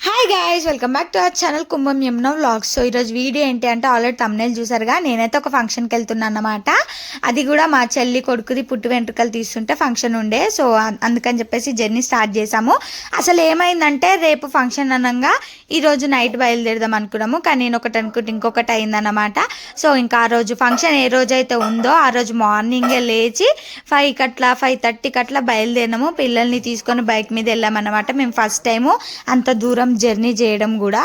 Hi guys, welcome back to our channel Kumbham Yamuna vlogs. So ఈరోజు video ఏంటి అంటే already thumbnail చూసారుగా. నేనైతే ఒక ఫంక్షన్కి వెళ్తున్నాను అన్నమాట. అది కూడా మా చెల్లి కొడుకుది పుట్టు వెంట్రుకలు తీస్తుంటే ఫంక్షన్ ఉండే. సో అందుకని చెప్పేసి జర్నీ స్టార్ట్ చేసాము. అసలు ఏమైందంటే రేపు ఫంక్షన్ అనగా ఈరోజు నైట్ బయలుదేరదాం అనుకున్నాము, కానీ నేను ఒకటి అనుకుంటే ఇంకొకటి అయిందన్నమాట. సో ఇంకా ఆ రోజు ఫంక్షన్ ఏ రోజైతే ఉందో ఆ రోజు మార్నింగే లేచి 5:30 కట్లా బయలుదేరినాము. పిల్లల్ని తీసుకొని బైక్ మీద వెళ్ళామన్నమాట. మేము ఫస్ట్ టైము అంత దూరం జర్నీ చేయడం కూడా.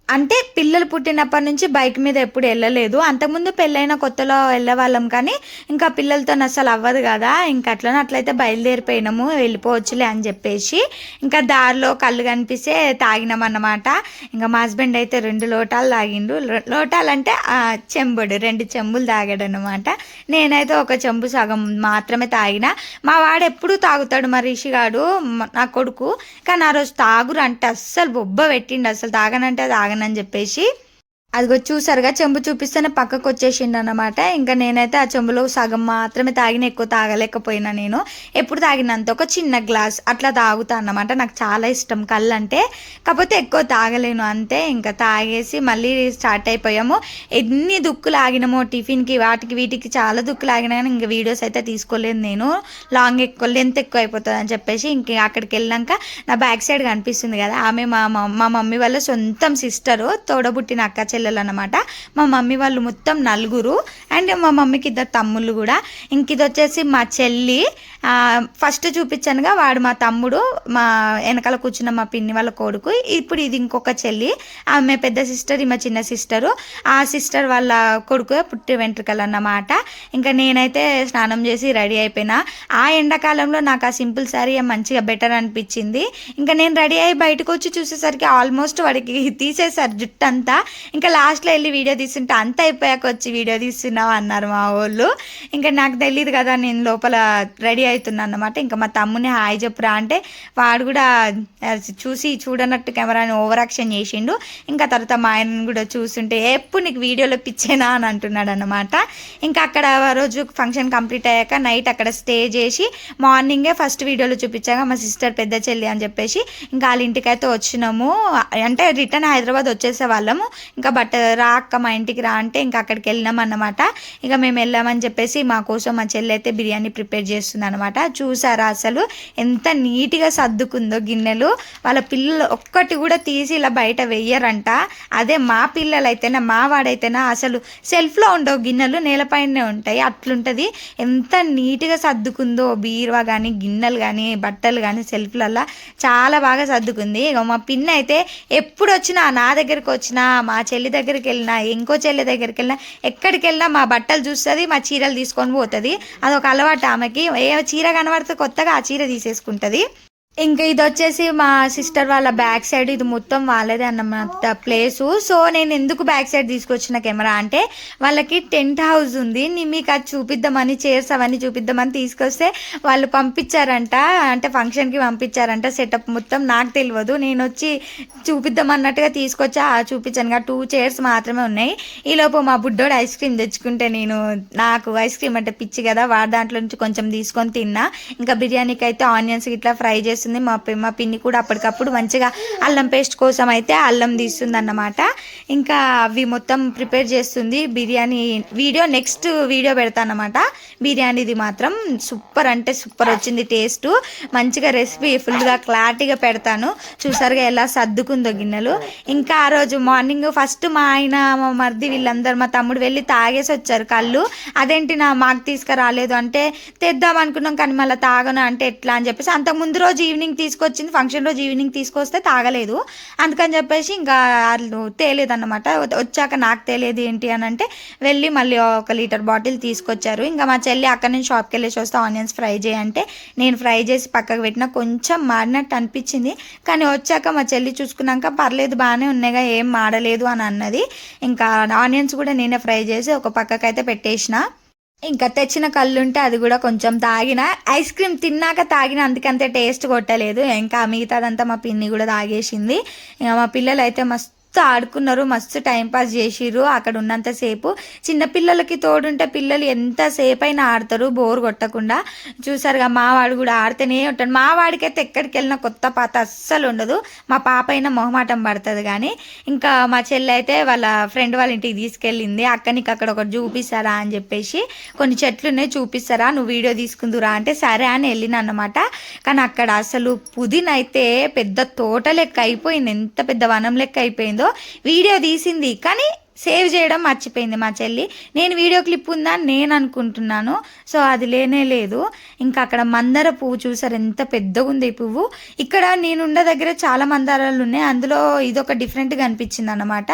అంటే పిల్లలు పుట్టినప్పటి నుంచి బైక్ మీద ఎప్పుడు వెళ్ళలేదు. అంతకుముందు పెళ్ళైన కొత్తలో వెళ్ళేవాళ్ళం, కానీ ఇంకా పిల్లలతో అసలు అవ్వదు కదా. ఇంకా అట్లయితే బయలుదేరిపోయినాము, వెళ్ళిపోవచ్చులే అని చెప్పేసి ఇంకా దారిలో కళ్ళు కనిపిస్తే తాగినాం అన్నమాట. ఇంకా మా హస్బెండ్ అయితే 2 లోటాలు తాగిండు. లోటాలు అంటే చెంబుడు 2 చెంబులు తాగాడు అనమాట. నేనైతే ఒక చెంబు సగం మాత్రమే తాగిన. మా వాడు ఎప్పుడు తాగుతాడు, మా రిషిగాడు నా కొడుకు, కానీ ఆ రోజు తాగురు అంటే అస్సలు బొబ్బ పెట్టిండు. అసలు తాగనంటే తాగనని చెప్పేసి అదిగో చూసారుగా, చెంబు చూపిస్తేనే పక్కకు వచ్చేసిండు అనమాట. ఇంకా నేనైతే ఆ చెంబులో సగం మాత్రమే తాగిన, ఎక్కువ తాగలేకపోయినా. నేను ఎప్పుడు తాగినంత ఒక చిన్న గ్లాస్ అట్లా తాగుతా అన్నమాట. నాకు చాలా ఇష్టం కళ్ళు అంటే, కాకపోతే ఎక్కువ తాగలేను అంతే. ఇంకా తాగేసి మళ్ళీ స్టార్ట్ అయిపోయాము. ఎన్ని దుక్కులు ఆగినామో టిఫిన్కి వాటికి వీటికి చాలా దుక్కులు ఆగినా, కానీ ఇంకా వీడియోస్ అయితే తీసుకోలేదు నేను. లెంత్ ఎక్కువ అయిపోతుంది అని చెప్పేసి ఇంక అక్కడికి వెళ్ళాక నా బ్యాక్ సైడ్ కనిపిస్తుంది కదా, ఆమె మా మమ్మీ వాళ్ళ సొంతం సిస్టరు, తోడబుట్టిన అక్క అనమాట. మా మమ్మీ వాళ్ళు మొత్తం 4 అండ్ మా మమ్మీకి 2 తమ్ముళ్ళు కూడా. ఇంక ఇది వచ్చేసి మా చెల్లి. ఫస్ట్ చూపించానుగా, వాడు మా తమ్ముడు, మా వెనకాల కూర్చున్న మా పిన్ని వాళ్ళ కొడుకు. ఇప్పుడు ఇది ఇంకొక చెల్లి, ఆమె పెద్ద సిస్టర్, ఈమె చిన్న సిస్టరు. ఆ సిస్టర్ వాళ్ళ కొడుకు పుట్టి వెంట్రుకలు అన్నమాట. ఇంకా నేనైతే స్నానం చేసి రెడీ అయిపోయినా. ఆ ఎండాకాలంలో నాకు ఆ సింపుల్ శారీ మంచిగా బెటర్ అనిపించింది. ఇంకా నేను రెడీ అయ్యి బయటకు వచ్చి చూసేసరికి ఆల్మోస్ట్ వాడికి తీసేసారు జుట్టు అంతా. ఇంకా లాస్ట్లో వెళ్ళి వీడియో తీస్తుంటే అంత అయిపోయాక వచ్చి వీడియో తీస్తున్నావు అన్నారు మా వాళ్ళు. ఇంకా నాకు తెలియదు కదా, నేను లోపల రెడీ అవుతున్నాను అన్నమాట. ఇంకా మా తమ్ముని హాయ్ చెప్పురా అంటే వాడు కూడా చూడనట్టు కెమెరాని ఓవర్ యాక్షన్ చేసిండు. ఇంకా తర్వాత మా ఆయన కూడా చూస్తుంటే ఎప్పుడు నీకు వీడియోలో పిచ్చేనా అని అంటున్నాడు అన్నమాట. ఇంకా అక్కడ రోజు ఫంక్షన్ కంప్లీట్ అయ్యాక నైట్ అక్కడ స్టే చేసి మార్నింగే ఫస్ట్ వీడియోలో చూపించాక మా సిస్టర్ పెద్ద చెల్లి అని చెప్పేసి ఇంకా వాళ్ళ ఇంటికైతే వచ్చినాము. అంటే రిటర్న్ హైదరాబాద్ వచ్చేసే వాళ్ళము. ఇంకా రా అక్క మా ఇంటికి రా అంటే ఇంకా అక్కడికి వెళ్ళినాం అన్నమాట. ఇక మేము వెళ్ళామని చెప్పేసి మా కోసం మా చెల్లి అయితే బిర్యానీ ప్రిపేర్ చేస్తుంది అనమాట. చూసారా అసలు ఎంత నీట్గా సర్దుకుందో గిన్నెలు. వాళ్ళ పిల్లలు ఒక్కటి కూడా తీసి ఇలా బయట వెయ్యరంట. అదే మా పిల్లలైతేనా మా వాడైతేనా అసలు సెల్ఫ్లో ఉండవు గిన్నెలు, నేలపైనే ఉంటాయి. అట్లుంటుంది. ఎంత నీట్గా సర్దుకుందో బీరువా కానీ గిన్నెలు కానీ బట్టలు కానీ సెల్ఫ్లల్లో చాలా బాగా సర్దుకుంది. ఇక మా పిన్ని అయితే ఎప్పుడు వచ్చినా నా దగ్గరికి వచ్చినా, మా చెల్లి దగ్గరికి వెళ్ళినా, ఇంకో చెల్లి దగ్గరికి వెళ్ళినా, ఎక్కడికి వెళ్ళినా మా బట్టలు చూస్తుంది, మా చీరలు తీసుకొని పోతుంది. అదొక అలవాటు ఆమెకి. ఏ చీర కనబడితే కొత్తగా ఆ చీర తీసేసుకుంటుంది. ఇంకా ఇది వచ్చేసి మా సిస్టర్ వాళ్ళ బ్యాక్ సైడ్, ఇది మొత్తం వాళ్ళదే అన్నమాట ప్లేసు. సో నేను ఎందుకు బ్యాక్ సైడ్ తీసుకొచ్చిన కెమెరా అంటే, వాళ్ళకి టెంట్ హౌస్ ఉంది, మీకు అది చూపిద్దామని, చైర్స్ అవన్నీ చూపిద్దామని తీసుకొస్తే వాళ్ళు పంపించారంట. అంటే ఫంక్షన్కి పంపించారంట సెటప్ మొత్తం. నాకు తెలియదు, నేను వచ్చి చూపిద్దామన్నట్టుగా తీసుకొచ్చా. చూపించాను కదా, 2 చైర్స్ మాత్రమే ఉన్నాయి. ఈలోపు మా బుడ్డోడు ఐస్ క్రీమ్ తెచ్చుకుంటే, నాకు ఐస్ క్రీమ్ అంటే పిచ్చి కదా, వాడి దాంట్లో నుంచి కొంచెం తీసుకొని తిన్నా. ఇంకా బిర్యానీకి అయితే ఆనియన్స్ ఇట్లా ఫ్రై చేసి మా పిన్ని కూడా అప్పటికప్పుడు మంచిగా అల్లం పేస్ట్ కోసం అయితే అల్లం తీస్తుంది అన్నమాట. ఇంకా అవి మొత్తం ప్రిపేర్ చేస్తుంది. బిర్యానీ వీడియో నెక్స్ట్ వీడియో పెడతానమాట. బిర్యానీది మాత్రం సూపర్ అంటే సూపర్ వచ్చింది టేస్ట్. మంచిగా రెసిపీ ఫుల్గా క్లారిటీగా పెడతాను. చూసారుగా ఎలా సర్దుకుందో గిన్నెలు. ఇంకా ఆ రోజు మార్నింగ్ ఫస్ట్ మా ఆయన, మా మరిది వీళ్ళందరూ, మా తమ్ముడు వెళ్ళి తాగేసి వచ్చారు కళ్ళు. అదేంటి మాకు తీసుకురాలేదు అంటే, తెద్దాం అనుకున్నాం కానీ మళ్ళీ తాగను అంటే ఎట్లా అని చెప్పేసి, అంతకుముందు రోజు ఈవినింగ్ తీసుకొచ్చింది, ఫంక్షన్ రోజు ఈవినింగ్ తీసుకొస్తే తాగలేదు. అందుకని చెప్పేసి ఇంకా వాళ్ళు తేలేదు అన్నమాట. వచ్చాక నాకు తెలియదు ఏంటి అని అంటే వెళ్ళి మళ్ళీ 1 లీటర్ బాటిల్ తీసుకొచ్చారు. ఇంకా మా చెల్లి అక్కడి నుంచి షాప్కి వెళ్ళేసి వస్తే ఆనియన్స్ ఫ్రై చేయంటే నేను ఫ్రై చేసి పక్కకు పెట్టిన, కొంచెం మాడినట్టు అనిపించింది. కానీ వచ్చాక మా చెల్లి చూసుకున్నాక పర్లేదు బాగానే ఉన్నాయిగా, ఏం మాడలేదు అని అన్నది. ఇంకా ఆనియన్స్ కూడా నేనే ఫ్రై చేసి ఒక పక్కకైతే పెట్టేసిన. ఇంకా తెచ్చిన కళ్ళుంటే అది కూడా కొంచెం తాగిన. ఐస్ క్రీమ్ తిన్నాక తాగిన, అందుకంతే టేస్ట్ కొట్టలేదు. ఇంకా మిగతాదంతా మా పిన్ని కూడా తాగేసింది. ఇంకా మా పిల్లలు అయితే మస్తు ఆడుకున్నారు, మస్తు టైంపాస్ చేసిర్రు అక్కడ ఉన్నంతసేపు. చిన్నపిల్లలకి తోడుంటే పిల్లలు ఎంతసేపు అయినా ఆడతారు బోర్ కొట్టకుండా. చూసారుగా మా వాడు కూడా ఆడితేనే ఉంటాడు. మా వాడికైతే ఎక్కడికి వెళ్ళినా కొత్త పాత అస్సలు ఉండదు. మా పాప అయినా మొహమాటం పడుతుంది కానీ. ఇంకా మా చెల్లి అయితే వాళ్ళ ఫ్రెండ్ వాళ్ళ ఇంటికి తీసుకెళ్ళింది. అక్క నీకు అక్కడ ఒకటి చూపిస్తారా అని చెప్పేసి, కొన్ని చెట్లు ఉన్నాయి చూపిస్తారా, నువ్వు వీడియో తీసుకుందురా అంటే సరే అని వెళ్ళిన అన్నమాట. కానీ అక్కడ అసలు పుదీనైతే పెద్ద తోట లెక్క అయిపోయింది, ఎంత పెద్ద వనం లెక్క అయిపోయిందో. వీడియో తీసింది కానీ సేవ్ చేయడం మర్చిపోయింది మా చెల్లి. నేను వీడియో క్లిప్ ఉందా అని నేను అనుకుంటున్నాను, సో అది లేనే లేదు. ఇంకా అక్కడ మందార పువ్వు చూసారు ఎంత పెద్దగా ఉంది ఈ పువ్వు. ఇక్కడ నేనుండ దగ్గర చాలా మందారాలు ఉన్నాయి, అందులో ఇదొక డిఫరెంట్గా అనిపించింది అన్నమాట.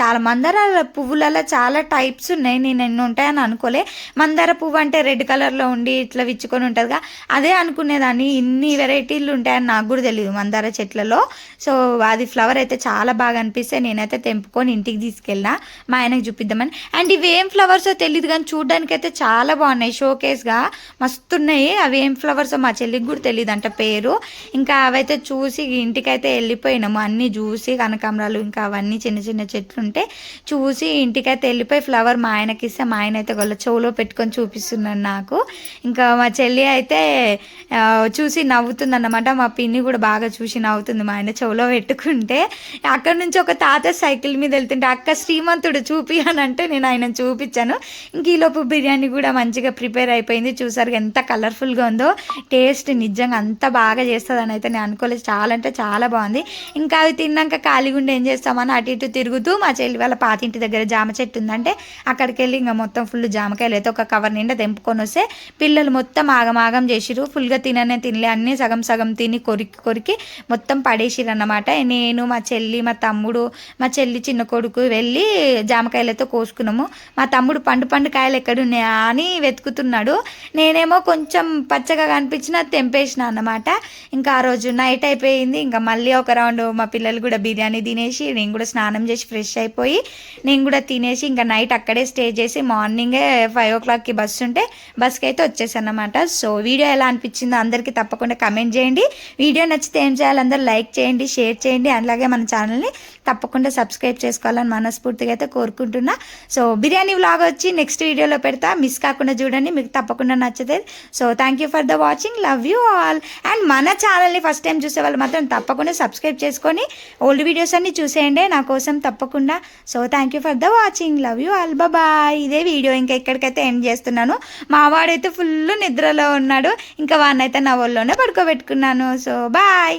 చాలా మందారాల పువ్వులలో చాలా టైప్స్ ఉన్నాయి, నేను ఎన్ని ఉంటాయని అనుకోలే. మందార పువ్వు అంటే రెడ్ కలర్లో ఉండి ఇట్లా విచ్చుకొని ఉంటుందిగా, అదే అనుకునేదాన్ని. ఇన్ని వెరైటీలు ఉంటాయని నాకు కూడా తెలియదు మందార చెట్లలో. సో అది ఫ్లవర్ అయితే చాలా బాగా అనిపిస్తే నేనైతే తెంపుకొని ఇంటికి తీసుకెళ్ళినా మా ఆయనకు చూపిద్దామని. అండ్ ఇవి ఏం ఫ్లవర్సో తెలియదు కానీ చూడడానికి అయితే చాలా బాగున్నాయి, షోకేస్గా మస్తున్నాయి. అవి ఏం ఫ్లవర్సో మా చెల్లికి కూడా తెలియదు అంట పేరు. ఇంకా అవైతే చూసి ఇంటికైతే వెళ్ళిపోయినాము, అన్నీ చూసి కనకాంబరాలు ఇంకా అవన్నీ చిన్న చిన్న చెట్లు ఉంటే చూసి ఇంటికైతే వెళ్ళిపోయి ఫ్లవర్ మా ఆయనకి ఇస్తే మా ఆయన అయితే గొల్ల చెవులో పెట్టుకొని చూపిస్తున్నాడు నాకు. ఇంకా మా చెల్లి అయితే చూసి నవ్వుతుంది అన్నమాట. మా పిన్ని కూడా బాగా చూసి నవ్వుతుంది మా ఆయన చెవులో పెట్టుకుంటే. అక్కడ నుంచి ఒక తాత సైకిల్ మీద వెళ్తుంటే అక్క శ్రీమంతుడు చూపి అని అంటే నేను ఆయన చూపించాను. ఇంక ఈలోపు బిర్యానీ కూడా మంచిగా ప్రిపేర్ అయిపోయింది. చూసారు ఎంత కలర్ఫుల్గా ఉందో, టేస్ట్ నిజంగా అంత బాగా చేస్తుందని అయితే నేను అనుకోలేదు. చాలా అంటే చాలా బాగుంది. ఇంకా అవి తిన్నాక ఖాళీగుండి ఏం చేస్తామని అటు ఇటు తిరుగుతూ మా చెల్లి వాళ్ళ పాతింటి దగ్గర జామ చెట్టు ఉందంటే అక్కడికి వెళ్ళి ఇంకా మొత్తం ఫుల్ జామకాయలు అయితే ఒక కవర్ నిండా తెంపుకొని వస్తే పిల్లలు మొత్తం ఆగమాగం చేసిరు. ఫుల్గా తినలే, అన్నీ సగం సగం తిని కొరికి కొరికి మొత్తం పడేసిరు అన్నమాట. నేను మా చెల్లి మా తమ్ముడు మా చెల్లి చిన్న కొడుకు వెళ్ళి జామకాయలతో కోసుకున్నాము. మా తమ్ముడు పండు కాయలు ఎక్కడున్నాయా అని వెతుకుతున్నాడు. నేనేమో కొంచెం పచ్చగా కనిపించిన తెంపేసిన అన్నమాట. ఇంకా ఆ రోజు నైట్ అయిపోయింది. ఇంకా మళ్ళీ ఒక రౌండ్ మా పిల్లలు కూడా బిర్యానీ తినేసి నేను కూడా స్నానం చేసి ఫ్రెష్ అయిపోయి నేను కూడా తినేసి ఇంకా నైట్ అక్కడే స్టే చేసి మార్నింగే 5 o'clockకి బస్సు ఉంటే బస్కి అయితే వచ్చేసాను అన్నమాట. సో వీడియో ఎలా అనిపించిందో అందరికీ తప్పకుండా కమెంట్ చేయండి. వీడియో నచ్చితే ఏం చేయాలి, అందరూ లైక్ చేయండి, షేర్ చేయండి, అలాగే మన ఛానల్ని తప్పకుండా సబ్స్క్రైబ్ చేసుకోవాలని మనస్ఫూర్తిగా అయితే కోరుకుంటున్నా. సో బిర్యానీ వ్లాగ్ వచ్చి నెక్స్ట్ వీడియోలో పెడతా, మిస్ కాకుండా చూడండి, మీకు తప్పకుండా నచ్చుతుంది. So thank you for the watching, love you all. And మన ఛానల్ని ఫస్ట్ టైం చూసే వాళ్ళు మాత్రం తప్పకుండా సబ్స్క్రైబ్ చేసుకొని ఓల్డ్ వీడియోస్ అన్ని చూసేయండి నా కోసం తప్పకుండా. So thank you for the watching, love you all, bye. ఇదే వీడియో ఇంకా ఎక్కడికైతే ఎండ్ చేస్తున్నాను. మా వాడైతే ఫుల్ నిద్రలో ఉన్నాడు, ఇంకా వాడినైతే నా ఒళ్ళోనే పడుకోబెట్టుకున్నాను. So bye.